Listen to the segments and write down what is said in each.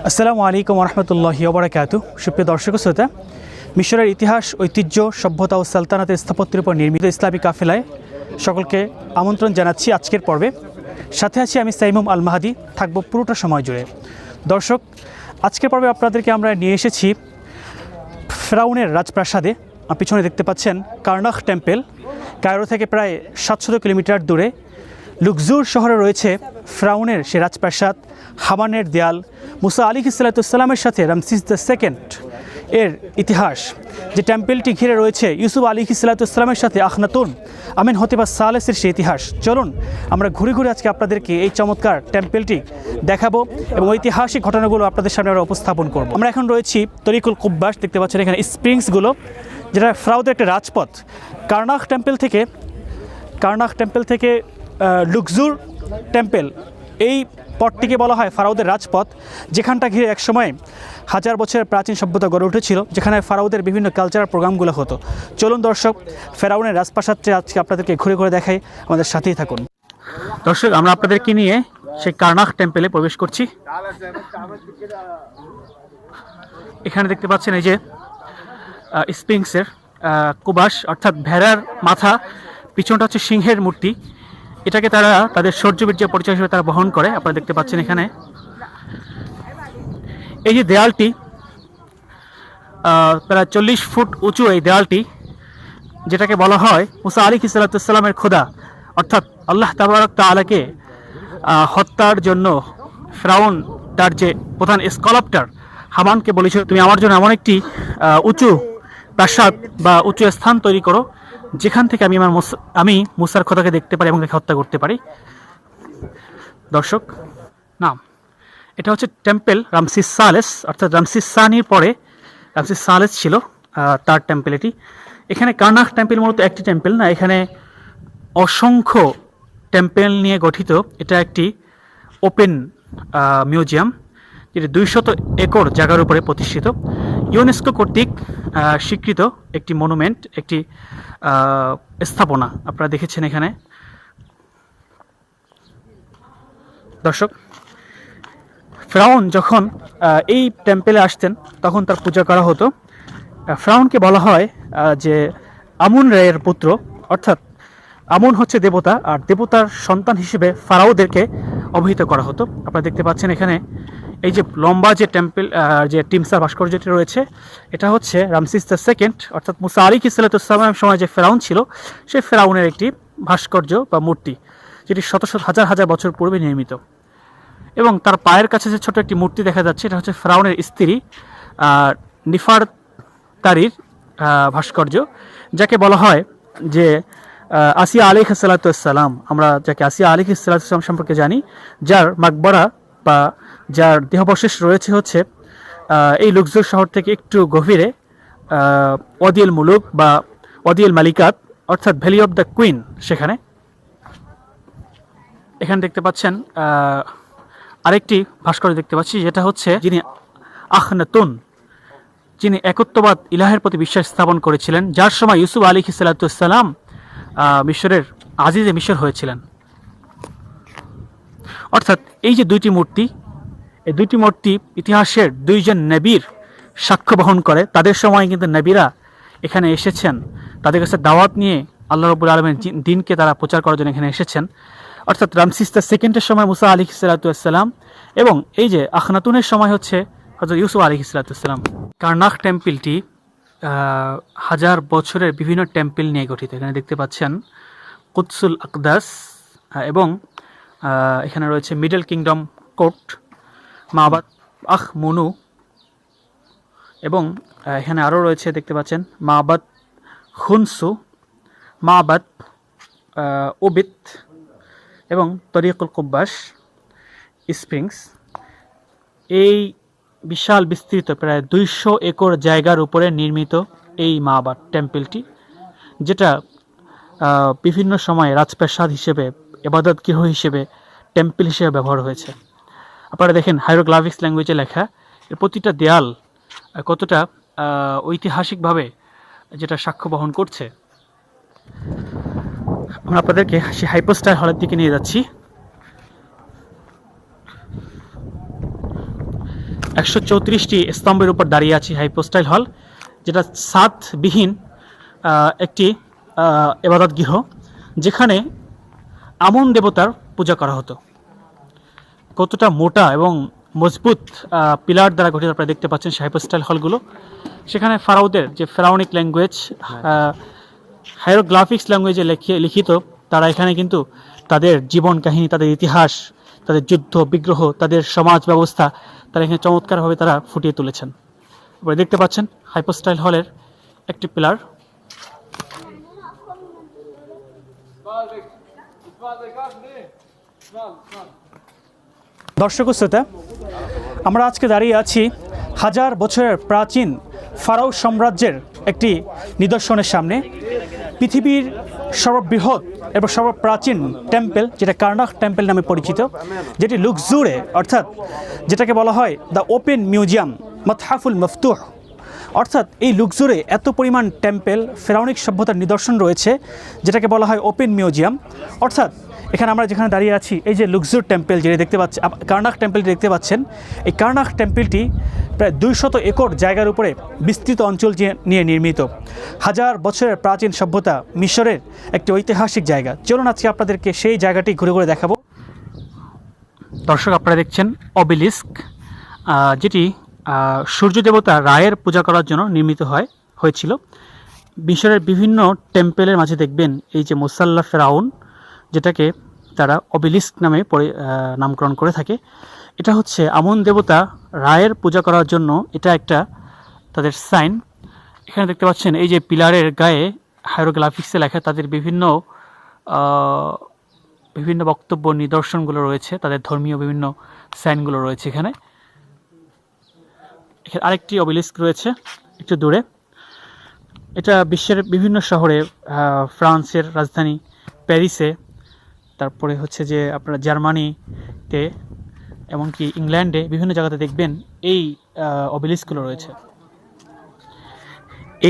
আসসালামু আলাইকুম রহমতুল্লাহি ওবরাকাতু। সুপ্রিয় দর্শক শ্রোতা, মিশরের ইতিহাস, ঐতিহ্য, সভ্যতা ও সালতানাতের স্থাপত্যের উপর নির্মিত ইসলামী কাফেলায় সকলকে আমন্ত্রণ জানাচ্ছি আজকের পর্বে। সাথে আছি আমি সাইমুম আল মাহাদি, থাকবো পুরোটা সময় জুড়ে। দর্শক, আজকের পর্বে আপনাদেরকে আমরা নিয়ে এসেছি ফেরাউনের রাজপ্রাসাদে। পিছনে দেখতে পাচ্ছেন কার্নাখ টেম্পল। কায়রো থেকে প্রায় 700 কিলোমিটার দূরে লুকজুর শহরে রয়েছে ফেরাউনের সে রাজপ্রাসাদ, হামানের দেয়াল, মুসা আলাইহিসসালামের সাথে রামসিস দ্য সেকেন্ড এর ইতিহাস। যে টেম্পলটি ঘিরে রয়েছে ইউসুফ আলাইহিসসালামের সাথে আখনাতুন আমিন হতিবা সালেসের সেই ইতিহাস। চলুন আমরা ঘুরে ঘুরে আজকে আপনাদেরকে এই চমৎকার টেম্পলটি দেখাবো এবং ঐতিহাসিক ঘটনাগুলো আপনাদের সামনে আমরা উপস্থাপন করব। আমরা এখন রয়েছি তরিকুল কুব্বাস। দেখতে পাচ্ছেন এখানে স্প্রিংসগুলো, যেটা ফেরাউদের একটা রাজপথ। কার্নাখ টেম্পল থেকে লুকজুর টেম্পল, এই পথটিকে বলা হয় ফারাউদের রাজপথ, যেখানটা ঘিরে একসময় হাজার বছরের প্রাচীন সভ্যতা গড়ে উঠেছিল, যেখানে ফারাউদের বিভিন্ন কালচারাল প্রোগ্রামগুলো হতো। চলুন দর্শক, ফেরাউনের রাজপ্রাসাদটি আজকে আপনাদেরকে ঘুরে ঘুরে দেখাই, আমাদের সাথেই থাকুন। দর্শক, আমরা আপনাদেরকে নিয়ে সেই কার্নাখ টেম্পলে প্রবেশ করছি। এখানে দেখতে পাচ্ছেন এই যে স্পিংসের কুবাস, অর্থাৎ ভেড়ার মাথা, পিছনটা হচ্ছে সিংহের মূর্তি। এটাকে তারা তাদের শৌর্যবীর্যের পরিচয় হিসেবে তারা বহন করে। আপনারা দেখতে পাচ্ছেন এখানে এই যে দেয়ালটি, প্রায় 40 ফুট উঁচু এই দেয়ালটি, যেটাকে বলা হয় মুসা আলাইহিসসালামের খোদা, অর্থাৎ আল্লাহ তাবারক তাআলাকে হত্যার জন্য ফেরাউন তার যে প্রধান স্কল্পটার হামানকে বলেছিল, তুমি আমার জন্য এমন একটি উঁচু প্রাসাদ বা উঁচু স্থান তৈরি করো, যেখান থেকে আমি মুসার খোদাকে দেখতে পারি এবং তাকে হত্যা করতে পারি। দর্শক, নাম এটা হচ্ছে টেম্পল রামসিস সালেস, অর্থাৎ রামসিস সানির পরে রামসিস সালেস ছিল তার টেম্পল এটি। এখানে কার্নাখ টেম্পল মূলত একটি টেম্পল না, এখানে অসংখ্য টেম্পল নিয়ে গঠিত। এটা একটি ওপেন মিউজিয়াম, যেটি 200 একর জায়গার উপরে প্রতিষ্ঠিত, ইউনেস্কো কর্তৃক স্বীকৃত একটি মনুমেন্ট, একটি স্থাপনা। আপনারা দেখেছেন এখানে। দর্শক, ফেরাউন যখন এই টেম্পলে আসতেন তখন তার পূজা করা হতো। ফেরাউনকে বলা হয় যে আমুন রায়ের পুত্র, অর্থাৎ আমুন হচ্ছে দেবতা, আর দেবতার সন্তান হিসেবে ফারাওদেরকে অভিহিত করা হতো। আপনারা দেখতে পাচ্ছেন এখানে এই যে লম্বা যে টেম্পল, যে টিমসার ভাস্কর্যটি রয়েছে, এটা হচ্ছে রামসিস দ্য সেকেন্ড, অর্থাৎ মুসা আলাইহিসসালামের সময় যে ফেরাউন ছিল, সেই ফেরাউনের একটি ভাস্কর্য বা মূর্তি, যেটি শত শত হাজার হাজার বছর পূর্বে নির্মিত। এবং তার পায়ের কাছে যে ছোট একটি মূর্তি দেখা যাচ্ছে, এটা হচ্ছে ফেরাউনের স্ত্রী নিফারতারির ভাস্কর্য, যাকে বলা হয় যে আসিয়া আলাইহিসসালাম। আমরা যাকে আসিয়া আলাইহিসসালাম সম্পর্কে জানি, যার মাকবরা বা যার দেহাবশেষ রয়েছে হচ্ছে এই লুকজুর শহর থেকে একটু গভীরে ওয়াদিল মুলুক বা ওয়াদিল মালিকাত, অর্থাৎ ভ্যালি অফ দ্য কুইন, সেখানে। এখানে দেখতে পাচ্ছেন আরেকটি ভাস্কর্য দেখতে পাচ্ছি, যেটা হচ্ছে যিনি আখনাতুন, যিনি একত্ববাদ ইলাহের প্রতি বিশ্বাস স্থাপন করেছিলেন, যার সময় ইউসুফ আলাইহিসসালাম মিশরের আজিজে মিশর হয়েছিলেন। অর্থাৎ এই যে দুইটি মূর্তি, এই দুইটি মূর্তি ইতিহাসের দুইজন নবীর সাক্ষ্য বহন করে। তাদের সময় কিন্তু নবীরা এখানে এসেছেন, তাদের কাছে দাওয়াত নিয়ে আল্লাহ রাব্বুল আলামিনের দ্বীনকে তারা প্রচার করার জন্য এখানে এসেছেন। অর্থাৎ রামসিস দ্য সেকেন্ডের সময় মুসা আলাইহিসসালাম, এবং এই যে আখনাতুনের সময় হচ্ছে হযরত ইউসুফ আলাইহিসসালাম। কার্নাখ টেম্পলটি হাজার বছরের বিভিন্ন টেম্পল নিয়ে গঠিত। এখানে দেখতে পাচ্ছেন কুদসুল আকদাস, এবং এখানে রয়েছে মিডল কিংডম কোর্ট, মাবাদ আখ মনু, এবং এখানে আরও রয়েছে দেখতে পাচ্ছেন মাবাদ খুনসু, মাবাদ ওবিত, এবং তরিকুল কুব্বাস স্প্রিংস। এই বিশাল বিস্তৃত প্রায় 200 একর জায়গার উপরে নির্মিত এই মাবাদ টেম্পলটি, যেটা বিভিন্ন সময়ে রাজপ্রাসাদ হিসেবে, ইবাদত গৃহ হিসেবে, টেম্পল হিসেবে ব্যবহার হয়েছে। আপনারা দেখেন হাইরোগ্রাফিক্স ল্যাঙ্গুয়েজে লেখা, এর প্রতিটা দেয়াল কতটা ঐতিহাসিকভাবে যেটা সাক্ষ্য বহন করছে। আমরা আপনাদেরকে সেই হাইপোস্টার হলের দিকে নিয়ে যাচ্ছি। 134টি স্তম্ভের উপর দাঁড়িয়ে আছে হাইপোস্টাইল হল, যেটা ছাদবিহীন একটি ইবাদত গৃহ, যেখানে আমন দেবতার পূজা করা হতো। কতটা মোটা এবং মজবুত পিলার দ্বারা গঠিত আপনারা দেখতে পাচ্ছেন সেই হাইপোস্টাইল হলগুলো। সেখানে ফারাওদের যে ফেরাউনিক ল্যাঙ্গুয়েজ, হাইরোগ্রাফিক্স ল্যাঙ্গুয়েজে লিখিত, তারা এখানে কিন্তু তাদের জীবন কাহিনী, তাদের ইতিহাস, তাদের যুদ্ধ বিগ্রহ, তাদের সমাজ ব্যবস্থা তারা এখানে চমৎকারভাবে তারা ফুটিয়ে তুলেছেন। আপনারা দেখতে পাচ্ছেন হাইপোস্টাইল হলের একটি পিলার। দর্শক শ্রোতা, আমরা আজকে দাঁড়িয়ে আছি হাজার বছরের প্রাচীন ফারাও সাম্রাজ্যের একটি নিদর্শনের সামনে। পৃথিবীর সর্ববৃহৎ এবং সর্বপ্রাচীন টেম্পল, যেটা কার্নাক টেম্পল নামে পরিচিত, যেটি লুকজুরে অর্থাৎ যেটাকে বলা হয় দ্য ওপেন মিউজিয়াম মাতহাফুল মফতুহ, অর্থাৎ এই লুকজুরে এত পরিমাণ টেম্পল ফেরাউনিক সভ্যতার নিদর্শন রয়েছে, যেটাকে বলা হয় ওপেন মিউজিয়াম। অর্থাৎ এখানে আমরা যেখানে দাঁড়িয়ে আছি, এই যে লুকজুর টেম্পল যেটা দেখতে পাচ্ছি, কার্নাক টেম্পলটি দেখতে পাচ্ছেন, এই কার্নাক টেম্পলটি প্রায় 200 একর জায়গার উপরে বিস্তৃত অঞ্চল নিয়ে নির্মিত। হাজার বছরের প্রাচীন সভ্যতা মিশরের একটি ঐতিহাসিক জায়গা। চলুন আজকে আপনাদেরকে সেই জায়গাটি ঘুরে ঘুরে দেখাবো। দর্শক, আপনারা দেখছেন অবেলিস্ক, যেটি সূর্য দেবতা রায়ের পূজা করার জন্য নির্মিত হয়েছিল। মিশরের বিভিন্ন টেম্পলের মাঝে দেখবেন এই যে মুসাল্লা ফেরাউন, যেটাকে তারা অবেলিস্ক নামে নামকরণ করে থাকে। এটা হচ্ছে আমন দেবতা রায়ের পূজা করার জন্য এটা একটা তাদের সাইন। এখানে দেখতে পাচ্ছেন এই যে পিলারের গায়ে হাইরোগ্রাফিক্সে লেখা তাদের বিভিন্ন বক্তব্য, নিদর্শনগুলো রয়েছে, তাদের ধর্মীয় বিভিন্ন সাইনগুলো রয়েছে। এখানে আরেকটি অবেলিস্ক রয়েছে একটু দূরে। এটা বিশ্বের বিভিন্ন শহরে, ফ্রান্সের রাজধানী প্যারিসে, তারপরে হচ্ছে যে আপনারা জার্মানিতে, এমনকি ইংল্যান্ডে বিভিন্ন জায়গাতে দেখবেন এই অবেলিস্কগুলো রয়েছে।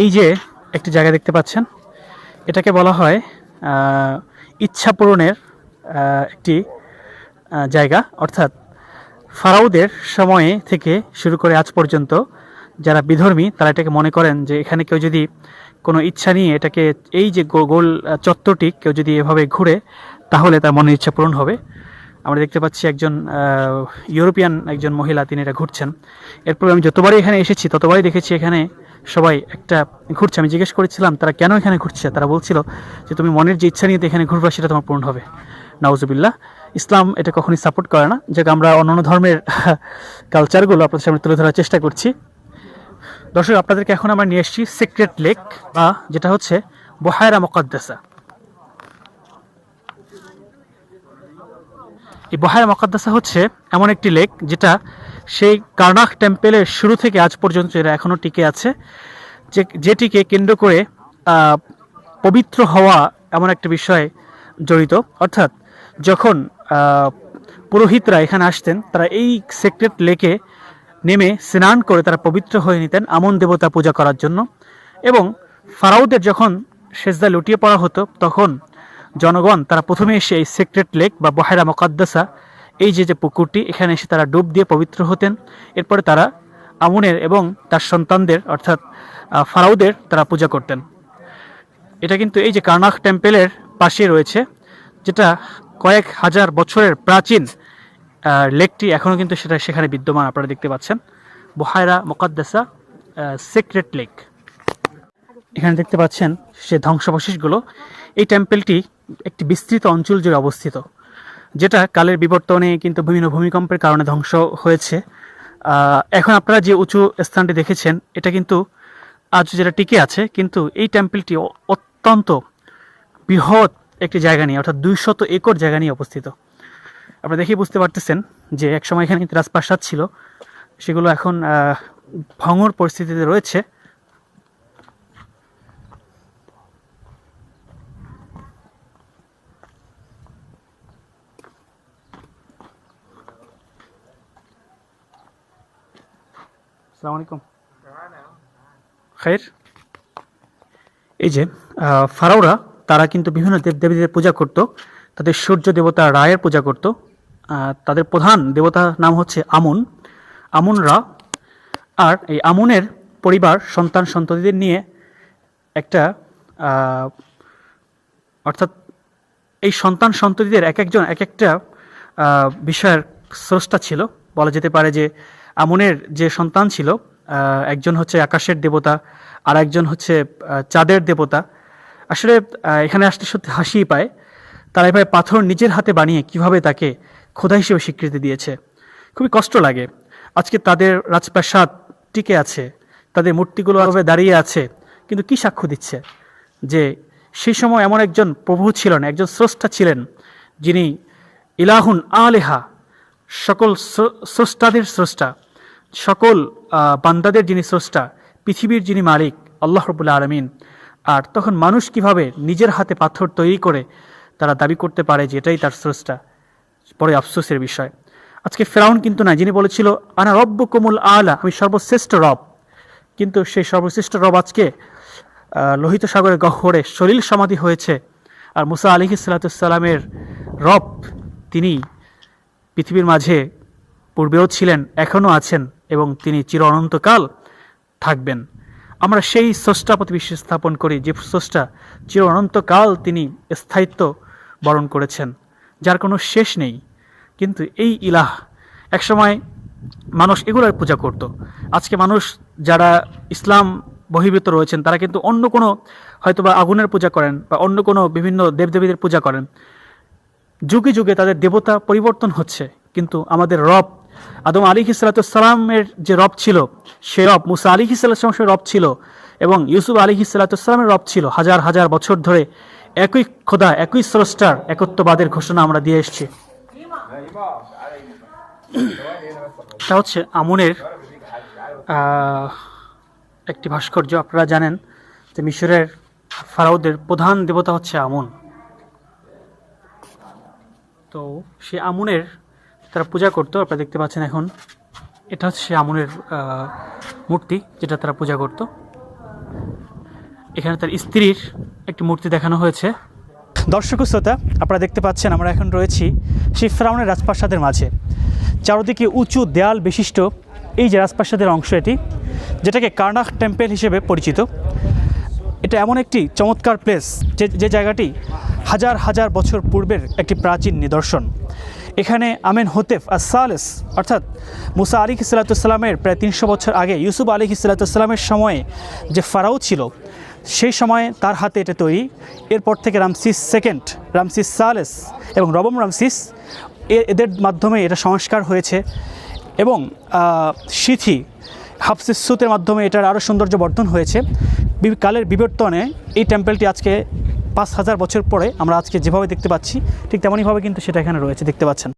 এই যে একটি জায়গা দেখতে পাচ্ছেন, এটাকে বলা হয় ইচ্ছা পূরণের একটি জায়গা। অর্থাৎ ফারাওদের সময়ে থেকে শুরু করে আজ পর্যন্ত যারা বিধর্মী তারা এটাকে মনে করেন যে এখানে কেউ যদি কোনো ইচ্ছা নিয়ে এটাকে, এই যে গোল চত্বরটি কেউ যদি এভাবে ঘুরে, তাহলে তার মনের ইচ্ছা পূরণ হবে। আমরা দেখতে পাচ্ছি একজন ইউরোপিয়ান একজন মহিলা, তিনি এটা ঘুরছেন। এরপর আমি যতবারই এখানে এসেছি ততবারই দেখেছি এখানে সবাই একটা ঘুরছে। আমি জিজ্ঞেস করেছিলাম তারা কেন এখানে ঘুরছে, তারা বলছিল যে তুমি মনের যে ইচ্ছা নিয়ে এখানে ঘুরবা সেটা তোমার পূরণ হবে। নাউজুবিল্লাহ, ইসলাম এটা কখনোই সাপোর্ট করে না। যাকে আমরা অন্যান্য ধর্মের কালচারগুলো আপনাদের সামনে তুলে ধরার চেষ্টা করছি। দর্শক, আপনাদেরকে এখন আমরা নিয়ে এসেছি সিক্রেট লেক, বা যেটা হচ্ছে বুহায়রা মুকাদ্দাসা। এই বুহায়রা মুকাদ্দাসা হচ্ছে এমন একটি লেক যেটা সেই কার্নাক টেম্পলের শুরু থেকে আজ পর্যন্ত এরা এখনও টিকে আছে, যেটিকে কেন্দ্র করে পবিত্র হওয়া এমন একটা বিষয় জড়িত। অর্থাৎ যখন পুরোহিতরা এখানে আসতেন, তারা এই সিক্রেট লেকে নেমে স্নান করে তারা পবিত্র হয়ে নিতেন আমন দেবতা পূজা করার জন্য। এবং ফারাওদের যখন সেজদা লুটিয়ে পড়া হতো, তখন জনগণ তারা প্রথমে এসে এই সিক্রেট লেক বা বুহায়রা মুকাদ্দাসা, এই যে পুকুরটি, এখানে এসে তারা ডুব দিয়ে পবিত্র হতেন। এরপরে তারা আমনের এবং তার সন্তানদের অর্থাৎ ফারাওদের তারা পূজা করতেন। এটা কিন্তু এই যে কার্নাক টেম্পলের পাশে রয়েছে, যেটা কয়েক হাজার বছরের প্রাচীন লেকটি এখনও কিন্তু সেটা সেখানে বিদ্যমান। আপনারা দেখতে পাচ্ছেন বুহায়রা মুকাদ্দাসা সিক্রেট লেক। এখানে দেখতে পাচ্ছেন সে ধ্বংসাবশেষগুলো। এই টেম্পলটি একটি বিস্তৃত অঞ্চল জুড়ে অবস্থিত, যেটা কালের বিবর্তনে কিন্তু বিভিন্ন ভূমিকম্পের কারণে ধ্বংস হয়েছে। এখন আপনারা যে উঁচু স্থানটি দেখেছেন, এটা কিন্তু আজ যেটা টিকে আছে, কিন্তু এই টেম্পলটি অত্যন্ত বৃহৎ একটি জায়গা নিয়ে, অর্থাৎ 200 একর জায়গা নিয়ে অবস্থিত। আপনারা দেখেই বুঝতে পারতেছেন যে একসময় এখানে কিন্তু রাজপ্রাসাদ ছিল, সেগুলো এখন ভঙ্গুর পরিস্থিতিতে রয়েছে। আসসালামু আলাইকুম। খায়ের। এই যে ফারাওরা তারা কিন্তু বিভিন্ন দেবদেবীদের পূজা করত, তাদের সূর্য দেবতা রায়ের পূজা করত। তাদের প্রধান দেবতার নাম হচ্ছে আমুন। আমুনরা। আর এই আমুনের পরিবার সন্তান সন্ততিদের নিয়ে একটা অর্থাৎ এই সন্তান সন্ততিদের এক একজন এক একটা বিষয়ের স্রষ্টা ছিল। বলা যেতে পারে যে আমুনের যে সন্তান ছিল, একজন হচ্ছে আকাশের দেবতা, আর একজন হচ্ছে চাঁদের দেবতা। আসলে এখানে আসতে সত্যি হাসিই পায়। তারা এভাবে পাথর নিজের হাতে বানিয়ে কিভাবে তাকে খোদা হিসেবে স্বীকৃতি দিয়েছে, খুবই কষ্ট লাগে। আজকে তাদের রাজপ্রাসাদ টিকে আছে, তাদের মূর্তিগুলো এভাবে দাঁড়িয়ে আছে, কিন্তু কি সাক্ষ্য দিচ্ছে যে সেই সময় এমন একজন প্রভু ছিলেন, একজন স্রষ্টা ছিলেন, যিনি ইলাহুন আলেহা, সকল স্রষ্টাদের স্রষ্টা, সকল বান্দাদের যিনি স্রষ্টা, পৃথিবীর যিনি মালিক আল্লাহ রাব্বুল আলামিন। আর তখন মানুষ কিভাবে নিজের হাতে পাথর তৈরি করে তারা দাবি করতে পারে যে এটাই তার স্রষ্টা, বড়ই আফসোসের বিষয়। আজকে ফেরাউন কিন্তু না, যিনি বলেছিল আনা রব্বুকুমুল আলা, আমি সর্বশ্রেষ্ঠ রব, কিন্তু সেই সর্বশ্রেষ্ঠ রব আজকে লোহিত সাগরের গহ্বরে সলিল সমাধি হয়েছে। আর মুসা আলাইহিস সালামের রব তিনি পৃথিবীর মাঝে পূর্বেও ছিলেন, এখনও আছেন, এবং তিনি চির অনন্তকাল থাকবেন। আমরা সেই স্রষ্টা প্রতি বিশ্বাস স্থাপন করি, যে স্রষ্টা চির অনন্তকাল তিনি স্থায়িত্ব বরণ করেছেন, যার কোনো শেষ নেই। কিন্তু এই ইলাহ একসময় মানুষ এগুলোর পূজা করত। আজকে মানুষ যারা ইসলাম বহির্ভূত রয়েছেন তারা কিন্তু অন্য কোনো হয়তোবা আগুনের পূজা করেন বা অন্য কোনো বিভিন্ন দেবদেবীদের পূজা করেন। যুগে যুগে তাদের দেবতা পরিবর্তন হচ্ছে, কিন্তু আমাদের রব আদম আলাইহিস সালামের যে রব ছিল সে রব, মুসা আলাইহিস সালামের রব ছিল, এবং ইউসুফ আলাইহিস সালামের রব ছিল। হাজার হাজার বছর ধরে একই খোদা, একই স্রষ্টার একত্ববাদের ঘোষণা আমরা দিয়ে এসেছি। এটা হচ্ছে আমুনের একটি ভাস্কর্য। আপনারা জানেন যে মিশরের ফারাওদের প্রধান দেবতা হচ্ছে আমুন। তো সে আমুনের তারা পূজা করতো, আপনারা দেখতে পাচ্ছেন এখন। এটা হচ্ছে সে আমুনের মূর্তি যেটা তারা পূজা করত। এখানে তার স্ত্রীর একটি মূর্তি দেখানো হয়েছে। দর্শক শ্রোতা, আপনারা দেখতে পাচ্ছেন আমরা এখন রয়েছি সেই ফেরাউনের রাজপ্রাসাদের মাঝে। চারদিকে উঁচু দেয়াল বিশিষ্ট এই যে রাজপ্রাসাদের অংশ, এটি যেটাকে কার্নাক টেম্পল হিসেবে পরিচিত। এটা এমন একটি চমৎকার প্লেস যে জায়গাটি হাজার হাজার বছর পূর্বের একটি প্রাচীন নিদর্শন। এখানে আমেনহোতেপ আস-সালেস অর্থাৎ মুসা আলাইহিস সালামের প্রায় 300 বছর আগে ইউসুফ আলাইহিস সালামের সময়ে যে ফারাও ছিল সেই সময়ে তার হাতে এটা তৈরি। এরপর থেকে রামসিস সেকেন্ড, রামসিস সালেস এবং নবম রামসিস এদের মাধ্যমে এটা সংস্কার হয়েছে, এবং সিথি হাফসিসুতের মাধ্যমে এটার আরও সৌন্দর্য বর্ধন হয়েছে। কালের বিবর্তনে এই টেম্পলটি আজকে 5000 বছর পরে আমরা আজকে যেভাবে দেখতে পাচ্ছি ঠিক তেমনইভাবে কিন্তু সেটা এখানে রয়েছে, দেখতে পাচ্ছেন।